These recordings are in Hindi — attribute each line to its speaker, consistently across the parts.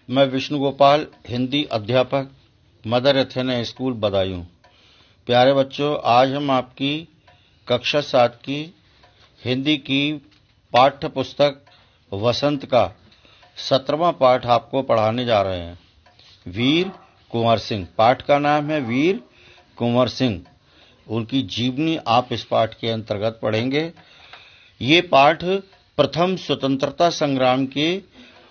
Speaker 1: मैं विष्णु गोपाल, हिंदी अध्यापक, मदर एथेना स्कूल, बदायूं। प्यारे बच्चों, आज हम आपकी कक्षा 7 की हिंदी की पाठ्य पुस्तक वसंत का 17वां पाठ आपको पढ़ाने जा रहे हैं। वीर कुंवर सिंह। पाठ का नाम है वीर कुंवर सिंह। उनकी जीवनी आप इस पाठ के अंतर्गत पढ़ेंगे। ये पाठ प्रथम स्वतंत्रता संग्राम के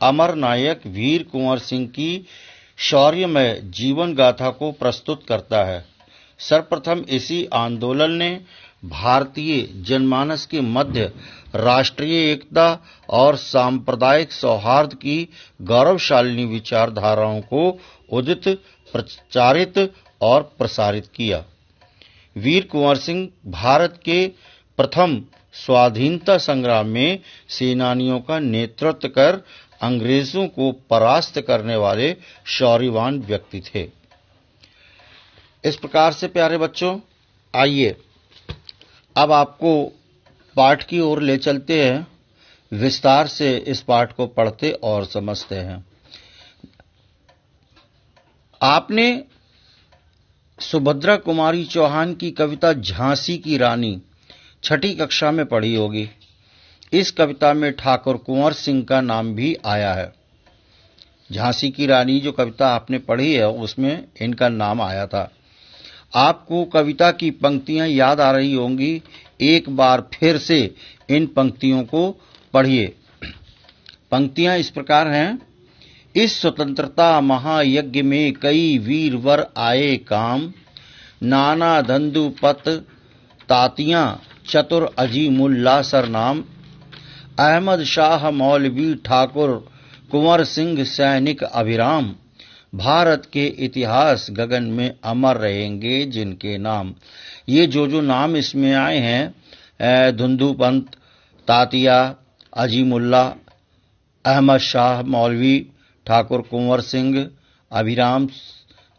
Speaker 1: अमर नायक वीर कुंवर सिंह की शौर्यमय जीवन गाथा को प्रस्तुत करता है। सर्वप्रथम इसी आंदोलन ने भारतीय जनमानस के मध्य राष्ट्रीय एकता और सांप्रदायिक सौहार्द की गौरवशालिनी विचारधाराओं को उदित, प्रचारित और प्रसारित किया। वीर कुंवर सिंह भारत के प्रथम स्वाधीनता संग्राम में सेनानियों का नेतृत्व कर अंग्रेजों को परास्त करने वाले शौर्यवान व्यक्ति थे। इस प्रकार से प्यारे बच्चों, आइए अब आपको पाठ की ओर ले चलते हैं। विस्तार से इस पाठ को पढ़ते और समझते हैं। आपने सुभद्रा कुमारी चौहान की कविता झांसी की रानी छठी कक्षा में पढ़ी होगी। इस कविता में ठाकुर कुंवर सिंह का नाम भी आया है। झांसी की रानी जो कविता आपने पढ़ी है उसमें इनका नाम आया था। आपको कविता की पंक्तियां याद आ रही होंगी। एक बार फिर से इन पंक्तियों को पढ़िए। पंक्तियां इस प्रकार हैं। इस स्वतंत्रता महायज्ञ में कई वीरवर आए काम, नाना धंधु पत तातियां चतुर अजीमुल्ला सरनाम, अहमद शाह मौलवी ठाकुर कुंवर सिंह सैनिक अभिराम, भारत के इतिहास गगन में अमर रहेंगे जिनके नाम। ये जो नाम इसमें आए हैं, धुंधु पंत, तातिया, अजीमुल्ला, अहमद शाह मौलवी, ठाकुर कुंवर सिंह, अभिराम,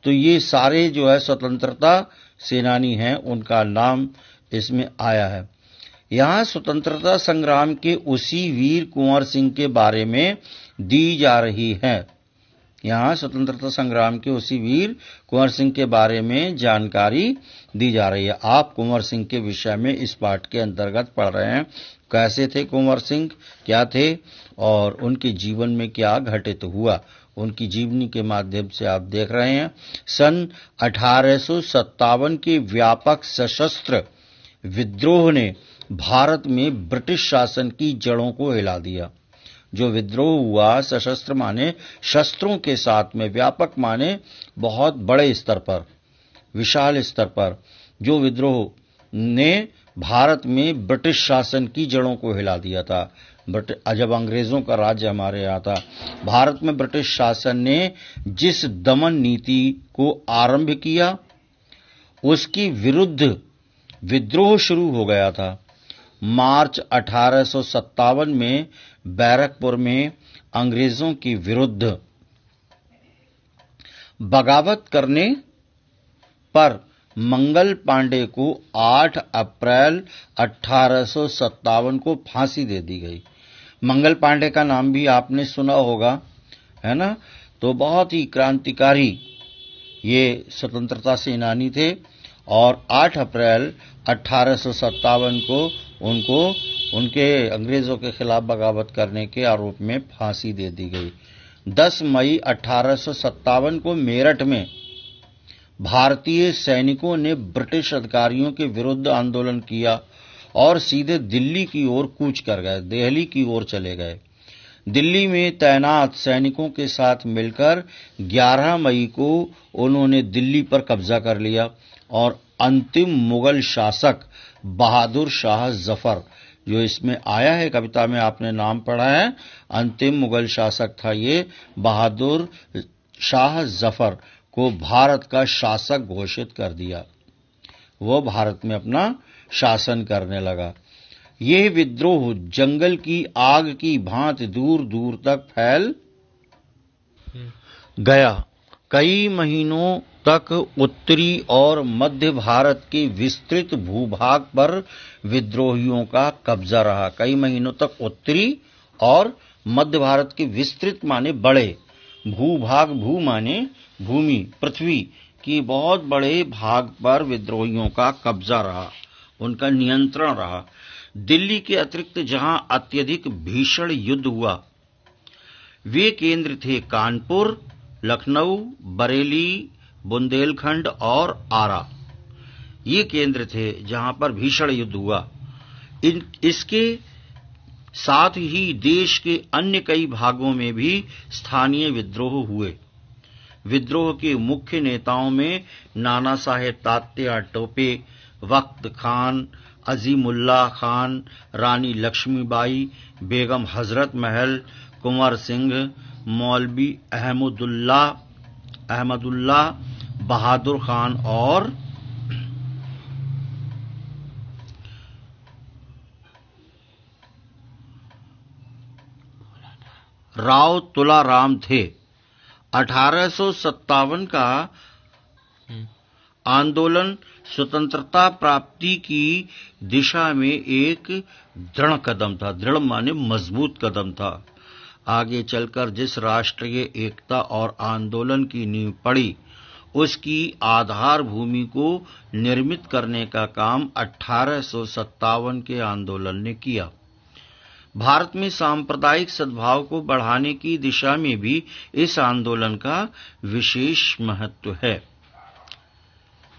Speaker 1: तो ये सारे जो है स्वतंत्रता सेनानी हैं, उनका नाम इसमें आया है। यहाँ स्वतंत्रता संग्राम के उसी वीर कुंवर सिंह के बारे में दी जा रही है। यहाँ स्वतंत्रता संग्राम के उसी वीर कुंवर सिंह के बारे में जानकारी दी जा रही है। आप कुंवर सिंह के विषय में इस पाठ के अंतर्गत पढ़ रहे हैं। कैसे थे कुंवर सिंह, क्या थे और उनके जीवन में क्या घटित हुआ, उनकी जीवनी के माध्यम से आप देख रहे हैं। सन 1857 के व्यापक सशस्त्र विद्रोह ने भारत में ब्रिटिश शासन की जड़ों को हिला दिया। जो विद्रोह हुआ, सशस्त्र माने शस्त्रों के साथ में, व्यापक माने बहुत बड़े स्तर पर, विशाल स्तर पर, जो विद्रोह ने भारत में ब्रिटिश शासन की जड़ों को हिला दिया था। जब अंग्रेजों का राज्य हमारे यहाँ था, भारत में ब्रिटिश शासन ने जिस दमन नीति को आरंभ किया उसकी विरुद्ध विद्रोह शुरू हो गया था। मार्च 1857 में बैरकपुर में अंग्रेजों के विरुद्ध बगावत करने पर मंगल पांडे को 8 अप्रैल 1857 को फांसी दे दी गई। मंगल पांडे का नाम भी आपने सुना होगा, है ना। तो बहुत ही क्रांतिकारी ये स्वतंत्रता सेनानी थे और 8 अप्रैल 1857 को उनको उनके अंग्रेजों के खिलाफ बगावत करने के आरोप में फांसी दे दी गई। 10 मई 1857 को मेरठ में भारतीय सैनिकों ने ब्रिटिश अधिकारियों के विरुद्ध आंदोलन किया और सीधे दिल्ली की ओर कूच कर गए, दिल्ली की ओर चले गए। दिल्ली में तैनात सैनिकों के साथ मिलकर 11 मई को उन्होंने दिल्ली पर कब्जा कर लिया और अंतिम मुगल शासक बहादुर शाह जफर, जो इसमें आया है कविता में आपने नाम पढ़ा है, अंतिम मुगल शासक था ये बहादुर शाह जफर, को भारत का शासक घोषित कर दिया। वो भारत में अपना शासन करने लगा। यह विद्रोह जंगल की आग की भांति दूर दूर तक फैल गया। कई महीनों तक उत्तरी और मध्य भारत के विस्तृत भूभाग पर विद्रोहियों का कब्जा रहा। कई महीनों तक उत्तरी और मध्य भारत के विस्तृत माने बड़े भूभाग, भू माने भूमि, पृथ्वी की बहुत बड़े भाग पर विद्रोहियों का कब्जा रहा, उनका नियंत्रण रहा। दिल्ली के अतिरिक्त जहां अत्यधिक भीषण युद्ध हुआ वे केंद्र थे कानपुर, लखनऊ, बरेली, बुंदेलखंड और आरा। ये केंद्र थे जहां पर भीषण युद्ध हुआ। इसके साथ ही देश के अन्य कई भागों में भी स्थानीय विद्रोह हुए। विद्रोह के मुख्य नेताओं में नाना साहेब तात्या टोपे, वक्त खान, अजीमुल्लाह खान, रानी लक्ष्मीबाई, बेगम हजरत महल, कुंवर सिंह, मौलवी अहमदुल्लाह, बहादुर खान और राव तुलाराम थे। 1857 का आंदोलन स्वतंत्रता प्राप्ति की दिशा में एक दृढ़ कदम था। दृढ़ माने मजबूत कदम था। आगे चलकर जिस राष्ट्रीय एकता और आंदोलन की नींव पड़ी, उसकी आधार भूमि को निर्मित करने का काम 1857 के आंदोलन ने किया। भारत में सांप्रदायिक सद्भाव को बढ़ाने की दिशा में भी इस आंदोलन का विशेष महत्व है।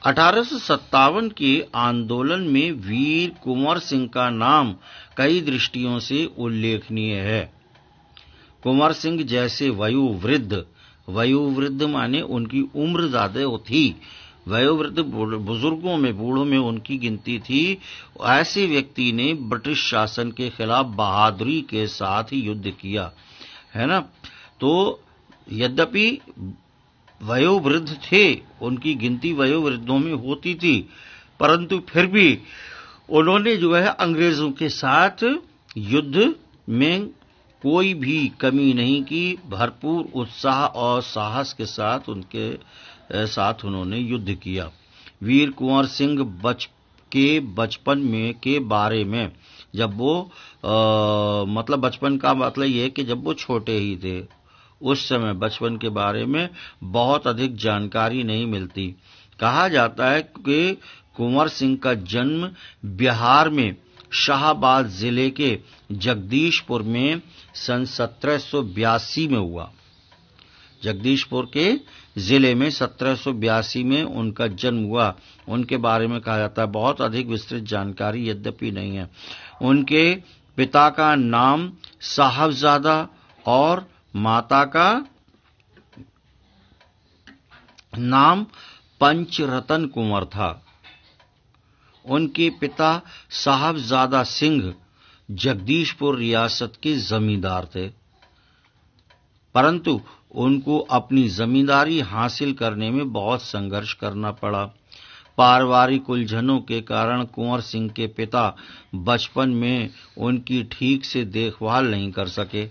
Speaker 1: 1857 के आंदोलन में वीर कुंवर सिंह का नाम कई दृष्टियों से उल्लेखनीय है। कुंवर सिंह जैसे वयोवृद्ध माने उनकी उम्र ज्यादा थी, वयोवृद्ध बुजुर्गों में, बूढ़ों में उनकी गिनती थी। ऐसे व्यक्ति ने ब्रिटिश शासन के खिलाफ बहादुरी के साथ ही युद्ध किया, है ना। तो यद्यपि वयोवृद्ध थे, उनकी गिनती वयोवृद्धों में होती थी, परंतु फिर भी उन्होंने जो है अंग्रेजों के साथ युद्ध में कोई भी कमी नहीं की। भरपूर उत्साह और साहस के साथ उन्होंने युद्ध किया। वीर कुंवर सिंह बचपन में के बारे में जब वो मतलब बचपन का मतलब ये है कि जब वो छोटे ही थे, उस समय बचपन के बारे में बहुत अधिक जानकारी नहीं मिलती। कहा जाता है कि कुंवर सिंह का जन्म बिहार में शाहाबाद जिले के जगदीशपुर में सन 1782 में हुआ। जगदीशपुर के जिले में 1782 में उनका जन्म हुआ। उनके बारे में कहा जाता है, बहुत अधिक विस्तृत जानकारी यद्यपि नहीं है। उनके पिता का नाम साहबजादा और माता का नाम पंचरतन कुंवर था। उनके पिता साहबजादा सिंह जगदीशपुर रियासत के जमींदार थे, परंतु उनको अपनी जमींदारी हासिल करने में बहुत संघर्ष करना पड़ा। पारिवारिक उलझनों के कारण कुंवर सिंह के पिता बचपन में उनकी ठीक से देखभाल नहीं कर सके।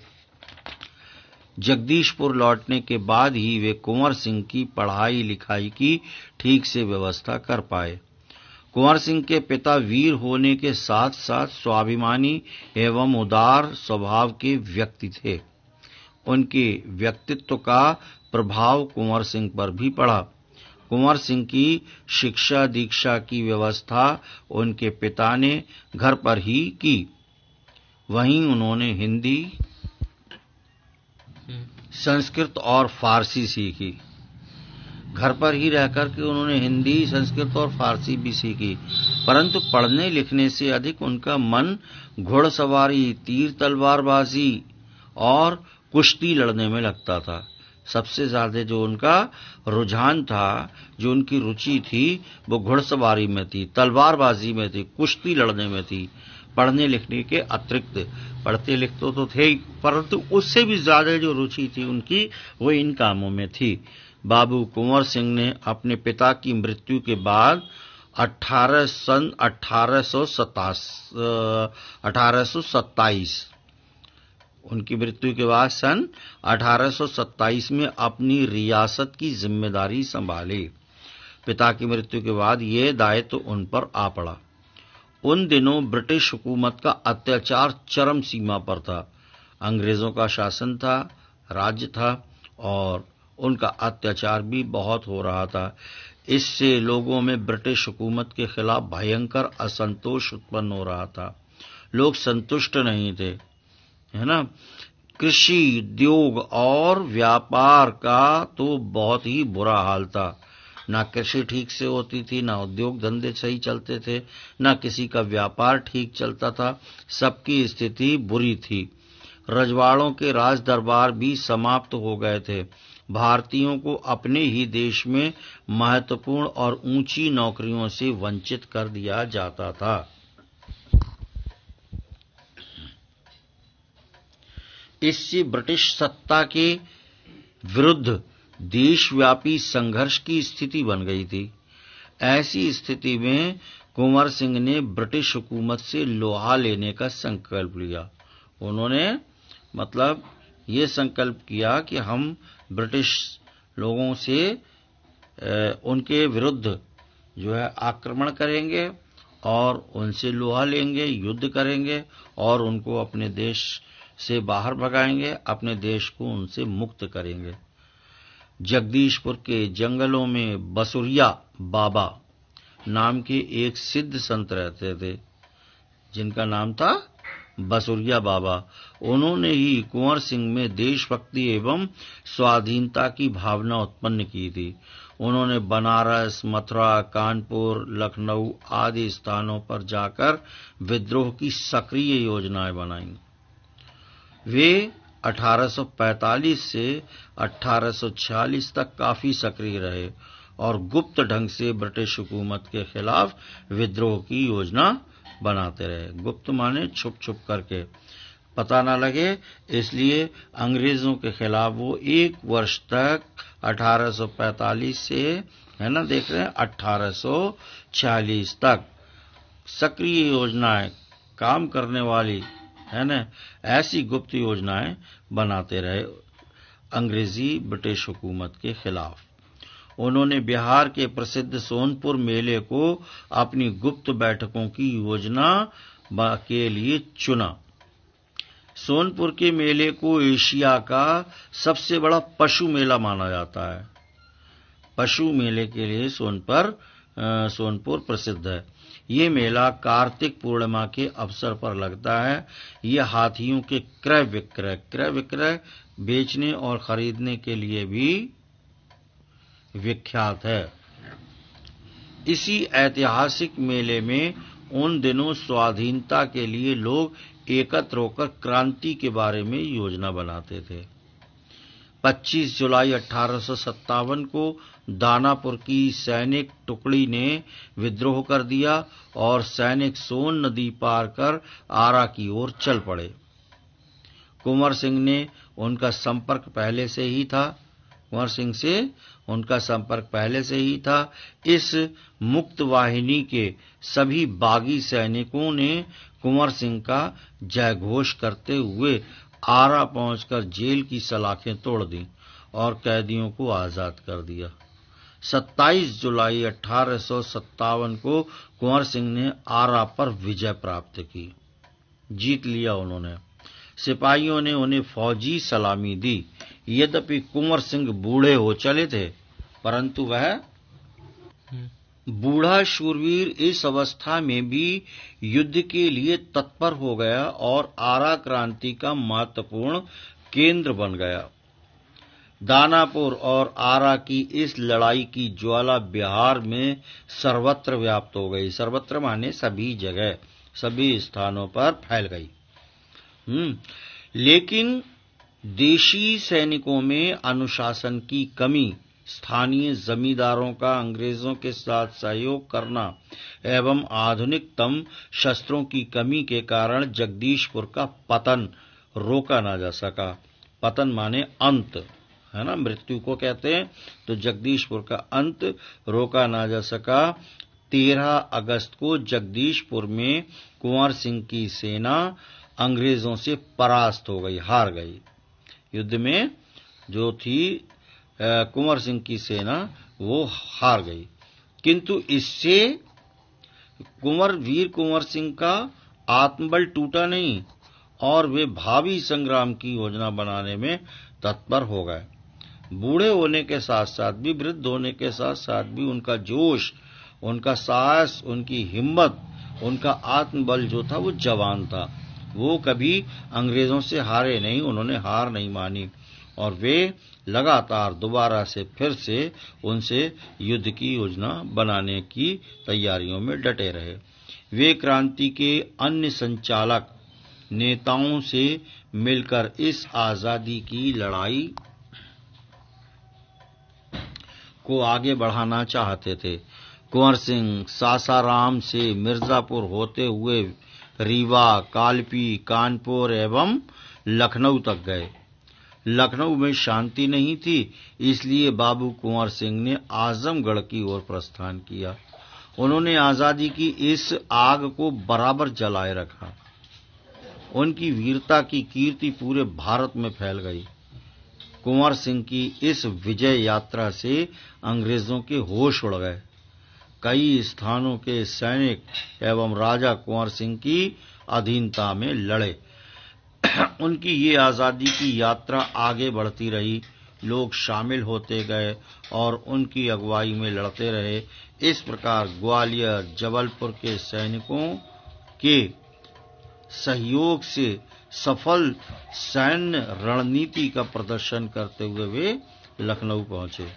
Speaker 1: जगदीशपुर लौटने के बाद ही वे कुंवर सिंह की पढ़ाई लिखाई की ठीक से व्यवस्था कर पाए। कुंवर सिंह के पिता वीर होने के साथ साथ स्वाभिमानी एवं उदार स्वभाव के व्यक्ति थे। उनके व्यक्तित्व का प्रभाव कुंवर सिंह पर भी पड़ा। कुंवर सिंह की शिक्षा दीक्षा की व्यवस्था उनके पिता ने घर पर ही की। वहीं उन्होंने हिंदी, संस्कृत और फारसी सीखी। घर पर ही रहकर के उन्होंने हिंदी, संस्कृत और फारसी भी सीखी, परंतु पढ़ने लिखने से अधिक उनका मन घुड़सवारी, तीर तलवारबाजी और कुश्ती लड़ने में लगता था। सबसे ज्यादा जो उनका रुझान था, जो उनकी रुचि थी, वो घुड़सवारी में थी, तलवारबाजी में थी, कुश्ती लड़ने में थी। पढ़ने लिखने के अतिरिक्त, पढ़ते लिखते तो थे ही, परंतु उससे भी ज्यादा जो रुचि थी उनकी, वो इन कामों में थी। बाबू कुंवर सिंह ने अपने पिता की मृत्यु के बाद 1827 उनकी मृत्यु के बाद सन 1827 में अपनी रियासत की जिम्मेदारी संभाली। पिता की मृत्यु के बाद ये दायित्व उन पर आ पड़ा। उन दिनों ब्रिटिश हुकूमत का अत्याचार चरम सीमा पर था। अंग्रेजों का शासन था, राज्य था और उनका अत्याचार भी बहुत हो रहा था। इससे लोगों में ब्रिटिश हुकूमत के खिलाफ भयंकर असंतोष उत्पन्न हो रहा था। लोग संतुष्ट नहीं थे, है ना। कृषि, उद्योग और व्यापार का तो बहुत ही बुरा हाल था। ना कृषि ठीक से होती थी, ना उद्योग धंधे सही चलते थे, ना किसी का व्यापार ठीक चलता था। सबकी स्थिति बुरी थी। रजवाड़ों के राज दरबार भी समाप्त हो गए थे। भारतीयों को अपने ही देश में महत्वपूर्ण और ऊंची नौकरियों से वंचित कर दिया जाता था। इससे ब्रिटिश सत्ता के विरुद्ध देशव्यापी संघर्ष की स्थिति बन गई थी। ऐसी स्थिति में कुंवर सिंह ने ब्रिटिश हुकूमत से लोहा लेने का संकल्प लिया। उन्होंने मतलब ये संकल्प किया कि हम ब्रिटिश लोगों से उनके विरुद्ध जो है आक्रमण करेंगे और उनसे लोहा लेंगे, युद्ध करेंगे और उनको अपने देश से बाहर भगाएंगे, अपने देश को उनसे मुक्त करेंगे। जगदीशपुर के जंगलों में बसुरिया बाबा नाम के एक सिद्ध संत रहते थे, जिनका नाम था बसुरिया बाबा। उन्होंने ही कुंवर सिंह में देशभक्ति एवं स्वाधीनता की भावना उत्पन्न की थी। उन्होंने बनारस, मथुरा, कानपुर, लखनऊ आदि स्थानों पर जाकर विद्रोह की सक्रिय योजनाएं बनाई। वे 1845 से 1846 तक काफी सक्रिय रहे और गुप्त ढंग से ब्रिटिश हुकूमत के खिलाफ विद्रोह की योजना बनाते रहे। गुप्त माने छुप छुप करके, पता न लगे, इसलिए अंग्रेजों के खिलाफ वो 1 वर्ष तक 1845 से, है ना, देख रहे हैं, 1846 तक सक्रिय योजनाएं काम करने वाली, है ना, ऐसी गुप्त योजनाएं बनाते रहे अंग्रेजी ब्रिटिश हुकूमत के खिलाफ। उन्होंने बिहार के प्रसिद्ध सोनपुर मेले को अपनी गुप्त बैठकों की योजना के लिए चुना। सोनपुर के मेले को एशिया का सबसे बड़ा पशु मेला माना जाता है। पशु मेले के लिए सोनपुर प्रसिद्ध है। ये मेला कार्तिक पूर्णिमा के अवसर पर लगता है। ये हाथियों के क्रय विक्रय बेचने और खरीदने के लिए भी विख्यात है। इसी ऐतिहासिक मेले में उन दिनों स्वाधीनता के लिए लोग एकत्र होकर क्रांति के बारे में योजना बनाते थे। 25 जुलाई 1857 को दानापुर की सैनिक टुकड़ी ने विद्रोह कर दिया और सैनिक सोन नदी पार कर आरा की ओर चल पड़े। कुंवर सिंह ने उनका संपर्क पहले से ही था। कुंवर सिंह से उनका संपर्क पहले से ही था। इस मुक्त वाहिनी के सभी बागी सैनिकों ने कुंवर सिंह का जयघोष करते हुए आरा पहुंचकर जेल की सलाखें तोड़ दी और कैदियों को आजाद कर दिया। 27 जुलाई 1857 को कुंवर सिंह ने आरा पर विजय प्राप्त की, जीत लिया उन्होंने। सिपाहियों ने उन्हें फौजी सलामी दी। यद्यपि कुंवर सिंह बूढ़े हो चले थे, परंतु वह बूढ़ा शूरवीर इस अवस्था में भी युद्ध के लिए तत्पर हो गया और आरा क्रांति का महत्वपूर्ण केंद्र बन गया। दानापुर और आरा की इस लड़ाई की ज्वाला बिहार में सर्वत्र व्याप्त हो गई। सर्वत्र माने सभी जगह, सभी स्थानों पर फैल गई। लेकिन देशी सैनिकों में अनुशासन की कमी, स्थानीय जमींदारों का अंग्रेजों के साथ सहयोग करना एवं आधुनिकतम शस्त्रों की कमी के कारण जगदीशपुर का पतन रोका न जा सका। पतन माने अंत, है ना, मृत्यु को कहते हैं। तो जगदीशपुर का अंत रोका न जा सका। 13 अगस्त को जगदीशपुर में कुंवर सिंह की सेना अंग्रेजों से परास्त हो गई, हार गई। युद्ध में जो थी कुंवर सिंह की सेना, वो हार गई। किंतु इससे वीर कुंवर सिंह का आत्मबल टूटा नहीं और वे भावी संग्राम की योजना बनाने में तत्पर हो गए। बूढ़े होने के साथ साथ भी, वृद्ध होने के साथ साथ भी उनका जोश, उनका साहस, उनकी हिम्मत, उनका आत्मबल जो था वो जवान था। वो कभी अंग्रेजों से हारे नहीं, उन्होंने हार नहीं मानी और वे लगातार दोबारा से फिर से उनसे युद्ध की योजना बनाने की तैयारियों में डटे रहे। वे क्रांति के अन्य संचालक नेताओं से मिलकर इस आजादी की लड़ाई को आगे बढ़ाना चाहते थे। कुंवर सिंह सासाराम से मिर्जापुर होते हुए रीवा, कालपी, कानपुर एवं लखनऊ तक गए। लखनऊ में शांति नहीं थी, इसलिए बाबू कुंवर सिंह ने आजमगढ़ की ओर प्रस्थान किया। उन्होंने आजादी की इस आग को बराबर जलाए रखा। उनकी वीरता की कीर्ति पूरे भारत में फैल गई। कुंवर सिंह की इस विजय यात्रा से अंग्रेजों के होश उड़ गए। कई स्थानों के सैनिक एवं राजा कुंवर सिंह की अधीनता में लड़े। उनकी ये आजादी की यात्रा आगे बढ़ती रही, लोग शामिल होते गए और उनकी अगुवाई में लड़ते रहे। इस प्रकार ग्वालियर, जबलपुर के सैनिकों के सहयोग से सफल सैन्य रणनीति का प्रदर्शन करते हुए वे लखनऊ पहुंचे।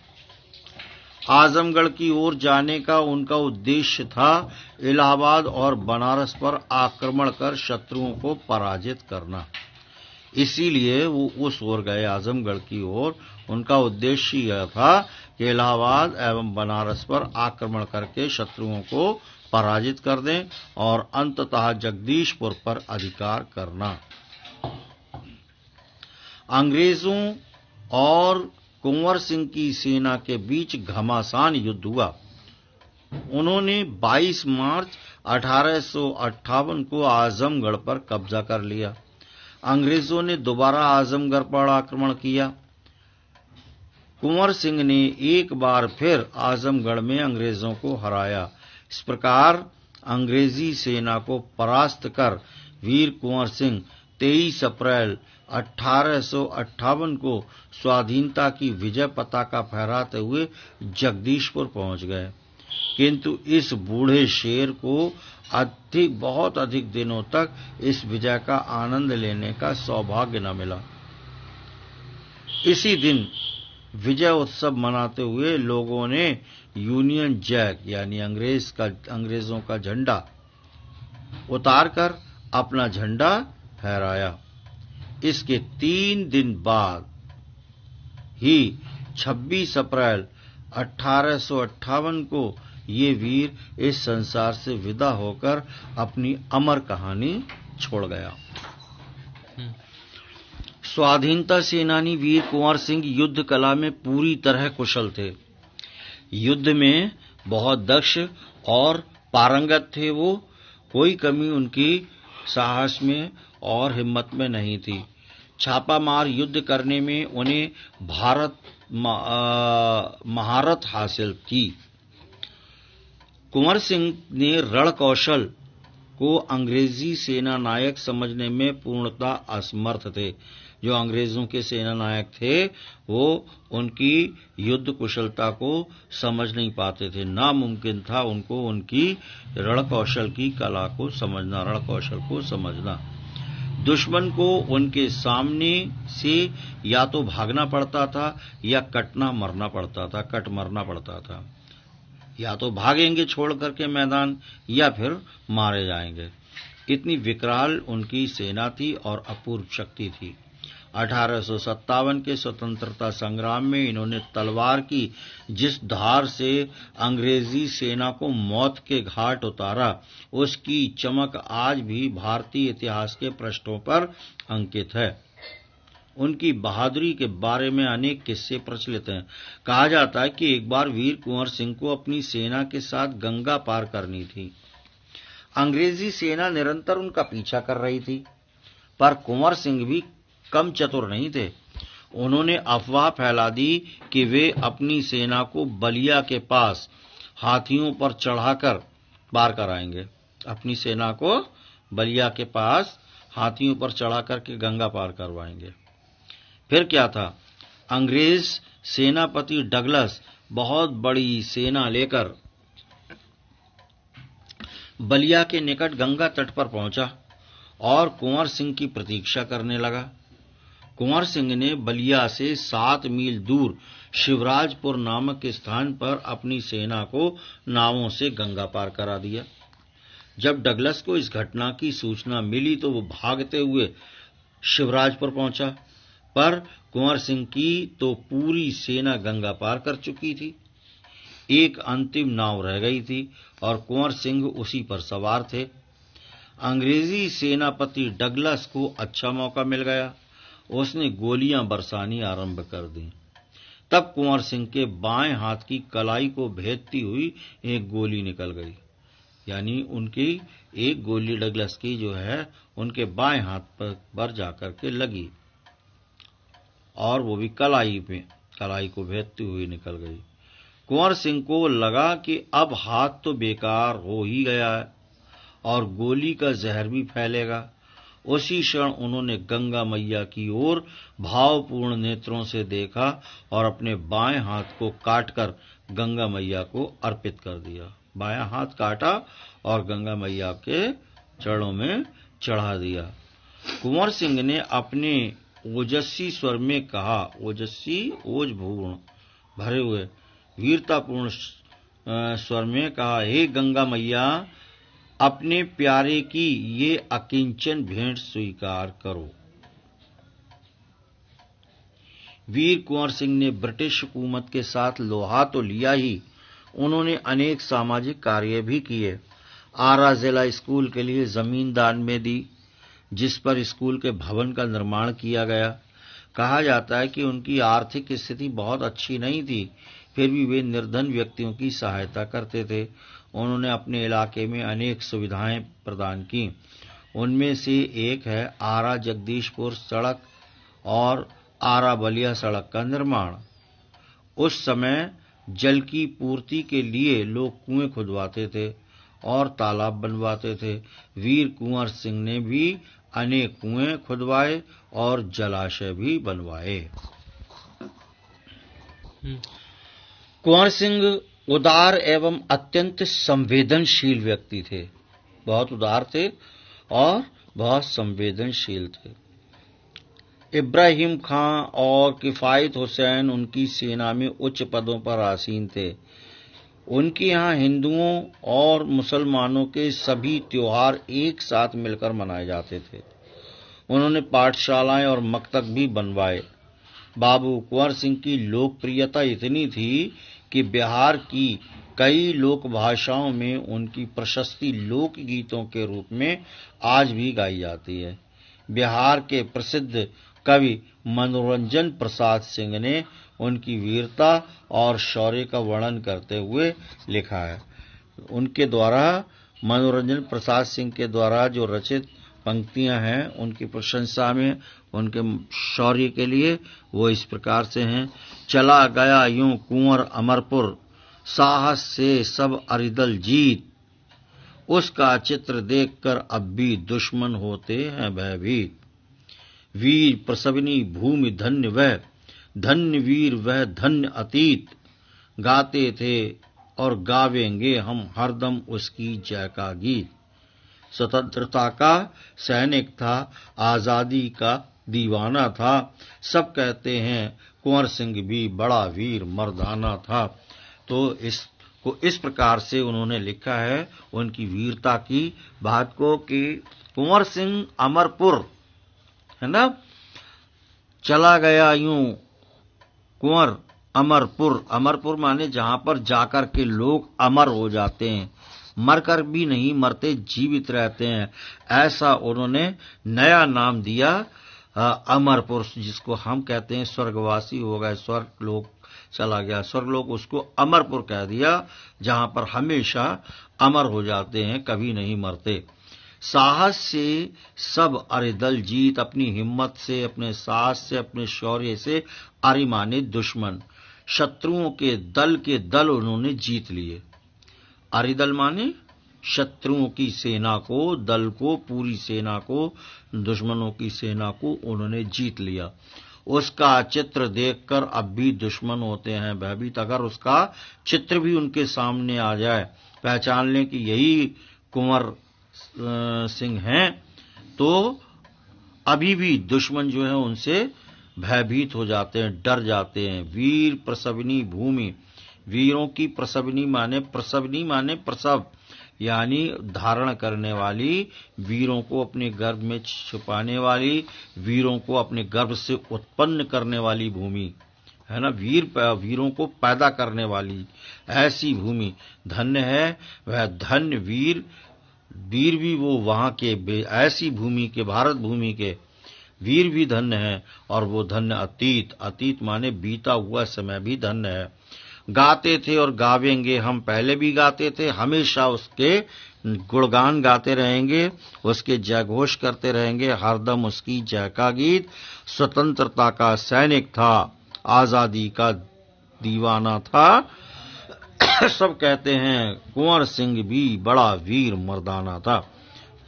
Speaker 1: आजमगढ़ की ओर जाने का उनका उद्देश्य था इलाहाबाद और बनारस पर आक्रमण कर शत्रुओं को पराजित करना। इसीलिए वो उस ओर गए, आजमगढ़ की ओर। उनका उद्देश्य यह था कि इलाहाबाद एवं बनारस पर आक्रमण करके शत्रुओं को पराजित कर दें और अंततः जगदीशपुर पर अधिकार करना। अंग्रेजों और कुंवर सिंह की सेना के बीच घमासान युद्ध हुआ। उन्होंने 22 मार्च 1858 को आजमगढ़ पर कब्जा कर लिया। अंग्रेजों ने दोबारा आजमगढ़ पर आक्रमण किया। कुंवर सिंह ने एक बार फिर आजमगढ़ में अंग्रेजों को हराया। इस प्रकार अंग्रेजी सेना को परास्त कर वीर कुंवर सिंह 23 अप्रैल 1858 को स्वाधीनता की विजय पताका फहराते हुए जगदीशपुर पहुंच गए। किंतु इस बूढ़े शेर को बहुत अधिक दिनों तक इस विजय का आनंद लेने का सौभाग्य न मिला। इसी दिन विजय उत्सव मनाते हुए लोगों ने यूनियन जैक यानी अंग्रेजों का झंडा उतारकर अपना झंडा फहराया। इसके 3 दिन बाद ही 26 अप्रैल 1858 को ये वीर इस संसार से विदा होकर अपनी अमर कहानी छोड़ गया। स्वाधीनता सेनानी वीर कुंवर सिंह युद्ध कला में पूरी तरह कुशल थे। युद्ध में बहुत दक्ष और पारंगत थे वो। कोई कमी उनकी साहस में और हिम्मत में नहीं थी। छापामार युद्ध करने में उन्हें महारत हासिल थी। कुंवर सिंह ने रण कौशल को अंग्रेजी सेना नायक समझने में पूर्णतः असमर्थ थे। जो अंग्रेजों के सेना नायक थे वो उनकी युद्ध कुशलता को समझ नहीं पाते थे। नामुमकिन था उनको उनकी रण कौशल की कला को समझना, रण कौशल को समझना। दुश्मन को उनके सामने से या तो भागना पड़ता था या कट मरना पड़ता था। या तो भागेंगे छोड़ करके मैदान या फिर मारे जाएंगे। इतनी विकराल उनकी सेना थी और अपूर्व शक्ति थी। 1857 के स्वतंत्रता संग्राम में इन्होंने तलवार की जिस धार से अंग्रेजी सेना को मौत के घाट उतारा, उसकी चमक आज भी भारतीय इतिहास के पृष्ठों पर अंकित है। उनकी बहादुरी के बारे में अनेक किस्से प्रचलित हैं। कहा जाता है कि एक बार वीर कुंवर सिंह को अपनी सेना के साथ गंगा पार करनी थी। अंग्रेजी सेना निरंतर उनका पीछा कर रही थी, पर कुंवर सिंह भी कम चतुर नहीं थे। उन्होंने अफवाह फैला दी कि वे अपनी सेना को बलिया के पास हाथियों पर चढ़ाकर पार कराएंगे। अपनी सेना को बलिया के पास हाथियों पर चढ़ा करके गंगा पार करवाएंगे। फिर क्या था, अंग्रेज सेनापति डगलस बहुत बड़ी सेना लेकर बलिया के निकट गंगा तट पर पहुंचा और कुंवर सिंह की प्रतीक्षा करने लगा। कुंवर सिंह ने बलिया से 7 मील दूर शिवराजपुर नामक स्थान पर अपनी सेना को नावों से गंगा पार करा दिया। जब डगलस को इस घटना की सूचना मिली तो वो भागते हुए शिवराजपुर पहुंचा, पर कुंवर सिंह की तो पूरी सेना गंगा पार कर चुकी थी। एक अंतिम नाव रह गई थी और कुंवर सिंह उसी पर सवार थे। अंग्रेजी सेनापति डगलस को अच्छा मौका मिल गया। उसने गोलियां बरसानी आरंभ कर दी। तब कुंवर सिंह के बाएं हाथ की कलाई को भेदती हुई एक गोली निकल गई, यानी उनकी एक गोली डगलस की जो है उनके बाएं हाथ पर जाकर के लगी और वो भी कलाई को भेदती हुई निकल गई। कुंवर सिंह को लगा कि अब हाथ तो बेकार हो ही गया है और गोली का जहर भी फैलेगा। उसी क्षण उन्होंने गंगा मैया की ओर भावपूर्ण नेत्रों से देखा और अपने बाएं हाथ को काटकर गंगा मैया को अर्पित कर दिया। बायां हाथ काटा और गंगा मैया के चरणों में चढ़ा दिया। कुंवर सिंह ने अपने ओजस्वी स्वर में कहा, ओजस्वी ओजपूर्ण भरे हुए वीरतापूर्ण स्वर में कहा, हे गंगा मैया, अपने प्यारे की ये अकिंचन भेंट स्वीकार करो। वीर कुंवर सिंह ने ब्रिटिश हुकूमत के साथ लोहा तो लिया ही, उन्होंने अनेक सामाजिक कार्य भी किए। आरा जिला स्कूल के लिए जमीन दान में दी, जिस पर स्कूल के भवन का निर्माण किया गया। कहा जाता है कि उनकी आर्थिक स्थिति बहुत अच्छी नहीं थी, फिर भी वे निर्धन व्यक्तियों की सहायता करते थे। उन्होंने अपने इलाके में अनेक सुविधाएं प्रदान की। उनमें से एक है आरा जगदीशपुर सड़क और आरा बलिया सड़क का निर्माण। उस समय जल की पूर्ति के लिए लोग कुएं खुदवाते थे और तालाब बनवाते थे। वीर कुंवर सिंह ने भी अनेक कुएं खुदवाए और जलाशय भी बनवाए। कुंवर सिंह उदार एवं अत्यंत संवेदनशील व्यक्ति थे। बहुत उदार थे और बहुत संवेदनशील थे। इब्राहिम खां और किफायत हुसैन उनकी सेना में उच्च पदों पर आसीन थे। उनके यहाँ हिंदुओं और मुसलमानों के सभी त्योहार एक साथ मिलकर मनाए जाते थे। उन्होंने पाठशालाएं और मकतब भी बनवाए। बाबू कुंवर सिंह की लोकप्रियता इतनी थी कि बिहार की कई लोक भाषाओं में उनकी प्रशस्ति लोकगीतों के रूप में आज भी गाई जाती है। बिहार के प्रसिद्ध कवि मनोरंजन प्रसाद सिंह ने उनकी वीरता और शौर्य का वर्णन करते हुए लिखा है। उनके द्वारा मनोरंजन प्रसाद सिंह के द्वारा जो रचित पंक्तियां हैं उनकी प्रशंसा में, उनके शौर्य के लिए, वो इस प्रकार से हैं। चला गया यूं कुंवर अमरपुर, साहस से सब अरिदल जीत, उसका चित्र देखकर अब भी दुश्मन होते हैं भयभीत। वीर प्रसवनी भूमि धन्य वह, धन्य वीर वह धन्य अतीत, गाते थे और गावेंगे हम हरदम उसकी जय का गीत। स्वतंत्रता का सैनिक था, आजादी का दीवाना था, सब कहते हैं कुंवर सिंह भी बड़ा वीर मर्दाना था। तो इस प्रकार से उन्होंने लिखा है उनकी वीरता की बात को कि कुंवर सिंह अमरपुर, है ना, चला गया यूं कुंवर अमरपुर। अमरपुर माने जहां पर जाकर के लोग अमर हो जाते हैं, मरकर भी नहीं मरते, जीवित रहते हैं। ऐसा उन्होंने नया नाम दिया अमरपुर, जिसको हम कहते हैं स्वर्गवासी हो गए, स्वर्गलोक चला गया, स्वर्गलोक, उसको अमरपुर कह दिया, जहां पर हमेशा अमर हो जाते हैं, कभी नहीं मरते। साहस से सब अरिदल जीत, अपनी हिम्मत से, अपने साहस से, अपने शौर्य से अरि माने दुश्मन, शत्रुओं के दल उन्होंने जीत लिए। अरिदल माने शत्रुओं की सेना को, दल को, पूरी सेना को, दुश्मनों की सेना को उन्होंने जीत लिया। उसका चित्र देखकर अब भी दुश्मन होते हैं भयभीत। अगर उसका चित्र भी उनके सामने आ जाए, पहचान लें कि यही कुंवर सिंह हैं, तो अभी भी दुश्मन जो है उनसे भयभीत हो जाते हैं, डर जाते हैं। वीर प्रसवनी भूमि, वीरों की प्रसवनी माने प्रसव, यानी धारण करने वाली, वीरों को अपने गर्भ में छुपाने वाली, वीरों को अपने गर्भ से उत्पन्न करने वाली भूमि है ना, वीरों को पैदा करने वाली ऐसी भूमि धन्य है। वह धन्य वीर भी वो वहां के ऐसी भूमि के, भारत भूमि के वीर भी धन्य है। और वो धन्य अतीत माने बीता हुआ समय भी धन्य है। गाते थे और गावेंगे, हम पहले भी गाते थे, हमेशा उसके गुणगान गाते रहेंगे, उसके जयघोष करते रहेंगे, हरदम उसकी जय का गीत। स्वतंत्रता का सैनिक था, आजादी का दीवाना था। सब कहते हैं कुंवर सिंह भी बड़ा वीर मर्दाना था,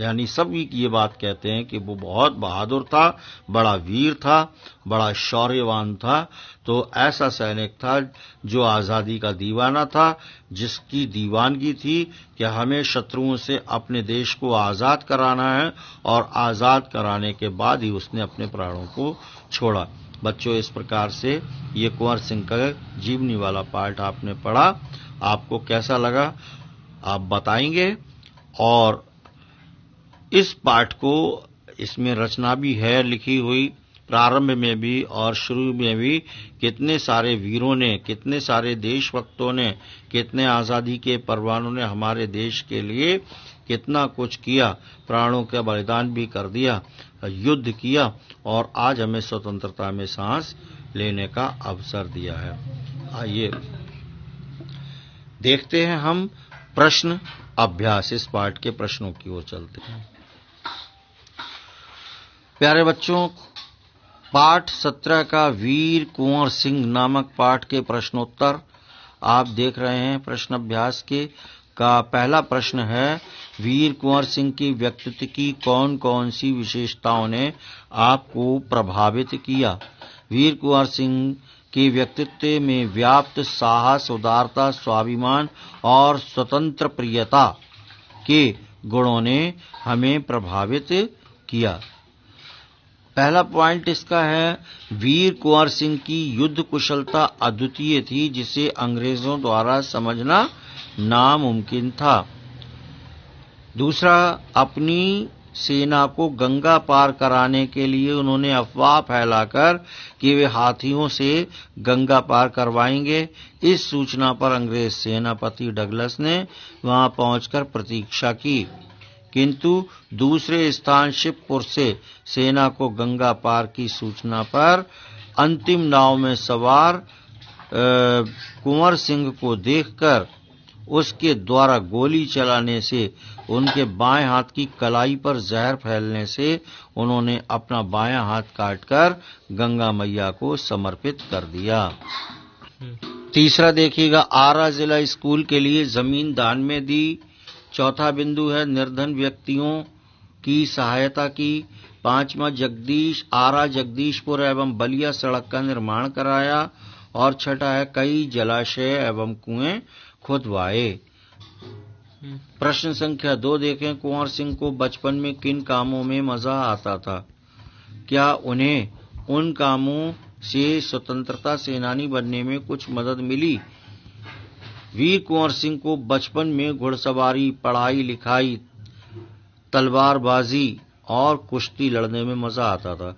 Speaker 1: यानी सभी ये बात कहते हैं कि वो बहुत बहादुर था, बड़ा वीर था, बड़ा शौर्यवान था। तो ऐसा सैनिक था जो आजादी का दीवाना था, जिसकी दीवानगी थी कि हमें शत्रुओं से अपने देश को आजाद कराना है, और आजाद कराने के बाद ही उसने अपने प्राणों को छोड़ा। बच्चों, इस प्रकार से ये कुंवर सिंह का जीवनी वाला पाठ आपने पढ़ा। आपको कैसा लगा आप बताएंगे। और इस पाठ को, इसमें रचना भी है लिखी हुई, प्रारंभ में भी और शुरू में भी कितने सारे वीरों ने, कितने सारे देशभक्तों ने, कितने आजादी के परवानों ने हमारे देश के लिए कितना कुछ किया, प्राणों का बलिदान भी कर दिया, युद्ध किया, और आज हमें स्वतंत्रता में सांस लेने का अवसर दिया है। आइए देखते हैं हम प्रश्न अभ्यास, इस पाठ के प्रश्नों की ओर चलते हैं। प्यारे बच्चों, पाठ 17 का वीर कुंवर सिंह नामक पाठ के प्रश्नोत्तर आप देख रहे हैं। प्रश्न अभ्यास के का पहला प्रश्न है, वीर कुंवर सिंह की व्यक्तित्व की कौन कौन सी विशेषताओं ने आपको प्रभावित किया? वीर कुंवर सिंह के व्यक्तित्व में व्याप्त साहस, उदारता, स्वाभिमान और स्वतंत्र प्रियता के गुणों ने हमें प्रभावित किया। पहला पॉइंट इसका है, वीर कुंवर सिंह की युद्ध कुशलता अद्वितीय थी, जिसे अंग्रेजों द्वारा समझना नामुमकिन था। दूसरा, अपनी सेना को गंगा पार कराने के लिए उन्होंने अफवाह फैलाकर कि वे हाथियों से गंगा पार करवाएंगे। इस सूचना पर अंग्रेज सेनापति डगलस ने वहां पहुंचकर प्रतीक्षा की, किंतु दूसरे स्थान शिवपुर से सेना को गंगा पार की सूचना पर अंतिम नाव में सवार कुंवर सिंह को देखकर उसके द्वारा गोली चलाने से उनके बाएं हाथ की कलाई पर जहर फैलने से उन्होंने अपना बायां हाथ काटकर गंगा मैया को समर्पित कर दिया। तीसरा देखिएगा, आरा जिला स्कूल के लिए जमीन दान में दी। चौथा बिंदु है, निर्धन व्यक्तियों की सहायता की। पांचवा, आरा जगदीशपुर एवं बलिया सड़क का निर्माण कराया। और छठा है, कई जलाशय एवं कुएं खुदवाए। प्रश्न संख्या 2 देखें, कुंवर सिंह को बचपन में किन कामों में मजा आता था? क्या उन्हें उन कामों से स्वतंत्रता सेनानी बनने में कुछ मदद मिली? वीर कुंवर सिंह को बचपन में घुड़सवारी, पढ़ाई लिखाई, तलवारबाजी और कुश्ती लड़ने में मजा आता था।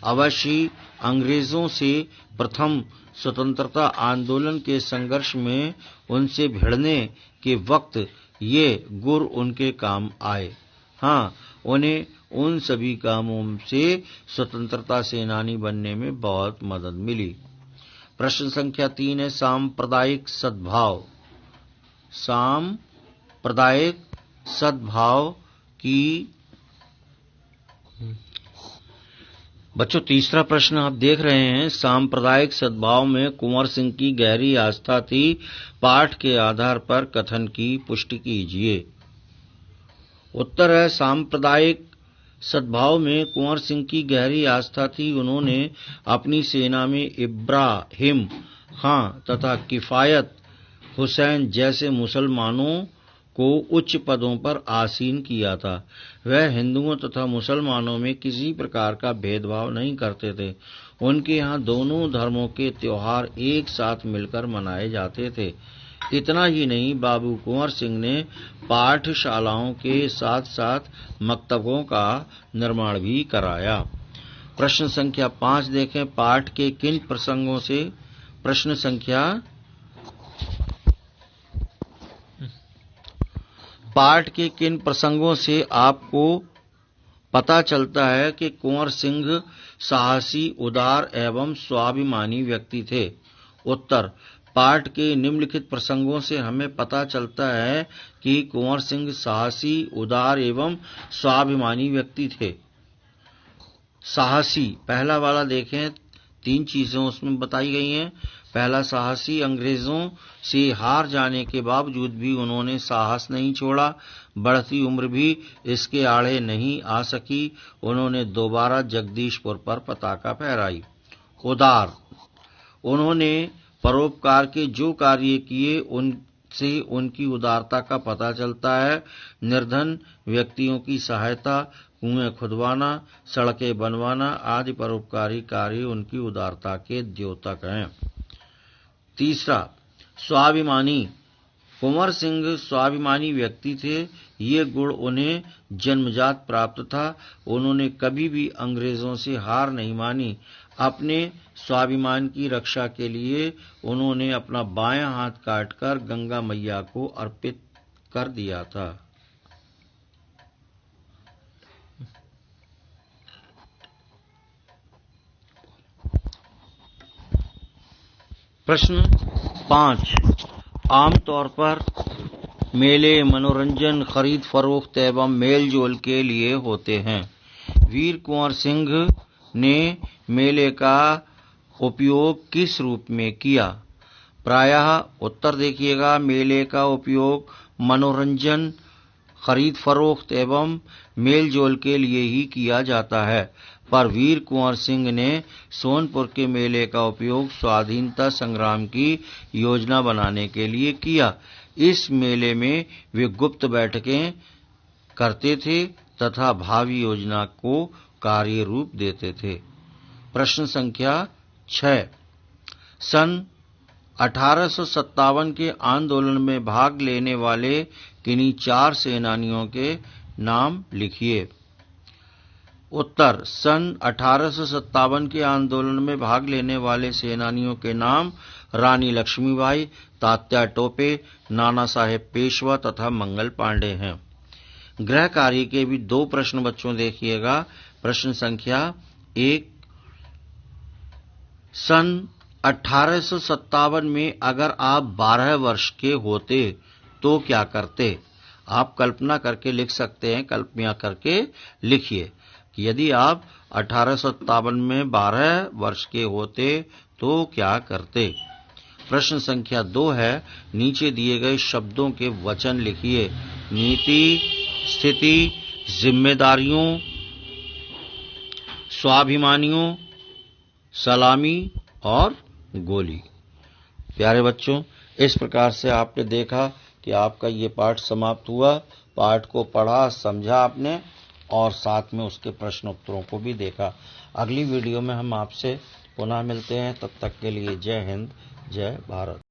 Speaker 1: अवश्य अंग्रेजों से प्रथम स्वतंत्रता आंदोलन के संघर्ष में उनसे भिड़ने के वक्त ये गुर उनके काम आए। हाँ, उन्हें उन सभी कामों से स्वतंत्रता सेनानी बनने में बहुत मदद मिली। प्रश्न संख्या 3 है, सांप्रदायिक सद्भाव की। बच्चों, तीसरा प्रश्न आप देख रहे हैं, सांप्रदायिक सद्भाव में कुंवर सिंह की गहरी आस्था थी। पाठ के आधार पर कथन की पुष्टि कीजिए। उत्तर है, सांप्रदायिक सद्भाव में कुंवर सिंह की गहरी आस्था थी। उन्होंने अपनी सेना में इब्राहिम खां तथा किफायत हुसैन जैसे मुसलमानों को उच्च पदों पर आसीन किया था। वह हिंदुओं तथा मुसलमानों में किसी प्रकार का भेदभाव नहीं करते थे। उनके यहाँ दोनों धर्मों के त्योहार एक साथ मिलकर मनाए जाते थे। इतना ही नहीं, बाबू कुंवर सिंह ने पाठशालाओं के साथ साथ मकतबों का निर्माण भी कराया। प्रश्न संख्या 5 देखें। पाठ के किन प्रसंगों से प्रश्न संख्या पाठ के किन प्रसंगों से आपको पता चलता है कि कुंवर सिंह साहसी, उदार एवं स्वाभिमानी व्यक्ति थे? उत्तर, पाठ के निम्नलिखित प्रसंगों से हमें पता चलता है कि कुंवर सिंह साहसी, उदार एवं स्वाभिमानी व्यक्ति थे। साहसी, पहला वाला देखें, 3 चीजें उसमें बताई गई हैं। पहला, साहसी, अंग्रेजों से हार जाने के बावजूद भी उन्होंने साहस नहीं छोड़ा। बढ़ती उम्र भी इसके आड़े नहीं आ सकी। उन्होंने दोबारा जगदीशपुर पर पताका फहराई। उदार, उन्होंने परोपकार के जो कार्य किए उनसे उनकी उदारता का पता चलता है। निर्धन व्यक्तियों की सहायता, कुएं खुदवाना, सड़कें बनवाना आदि परोपकारी कार्य उनकी उदारता के द्योतक हैं। तीसरा, स्वाभिमानी, कुंवर सिंह स्वाभिमानी व्यक्ति थे। ये गुण उन्हें जन्मजात प्राप्त था। उन्होंने कभी भी अंग्रेजों से हार नहीं मानी। अपने स्वाभिमान की रक्षा के लिए उन्होंने अपना बायां हाथ काटकर गंगा मैया को अर्पित कर दिया था। प्रश्न 5, आमतौर पर मेले मनोरंजन, खरीद फरोख्त एवं मेल जोल के लिए होते हैं। वीर कुंवर सिंह ने मेले का उपयोग किस रूप में किया? प्रायः, उत्तर देखिएगा, मेले का उपयोग मनोरंजन, खरीद फरोख्त एवं मेल जोल के लिए ही किया जाता है। पर वीर कुंवर सिंह ने सोनपुर के मेले का उपयोग स्वाधीनता संग्राम की योजना बनाने के लिए किया। इस मेले में वे गुप्त बैठकें करते थे तथा भावी योजना को कार्य रूप देते थे। प्रश्न संख्या 6, सन 1857 के आंदोलन में भाग लेने वाले किन्हीं 4 सेनानियों के नाम लिखिए। उत्तर, सन 1857 के आंदोलन में भाग लेने वाले सेनानियों के नाम रानी लक्ष्मीबाई, तात्या टोपे, नाना साहेब पेशवा तथा मंगल पांडे हैं। गृह कार्य के भी 2 प्रश्न बच्चों देखिएगा। प्रश्न संख्या 1, सन 1857 में अगर आप 12 वर्ष के होते तो क्या करते? आप कल्पना करके लिख सकते हैं, कल्पना करके लिखिए कि यदि आप 1857 में 12 वर्ष के होते तो क्या करते। प्रश्न संख्या 2 है, नीचे दिए गए शब्दों के वचन लिखिए। नीति, स्थिति, जिम्मेदारियों, स्वाभिमानियों, सलामी और गोली। प्यारे बच्चों, इस प्रकार से आपने देखा कि आपका ये पाठ समाप्त हुआ। पाठ को पढ़ा, समझा आपने और साथ में उसके प्रश्न उत्तरों को भी देखा। अगली वीडियो में हम आपसे पुनः मिलते हैं। तब तक के लिए जय हिंद, जय भारत।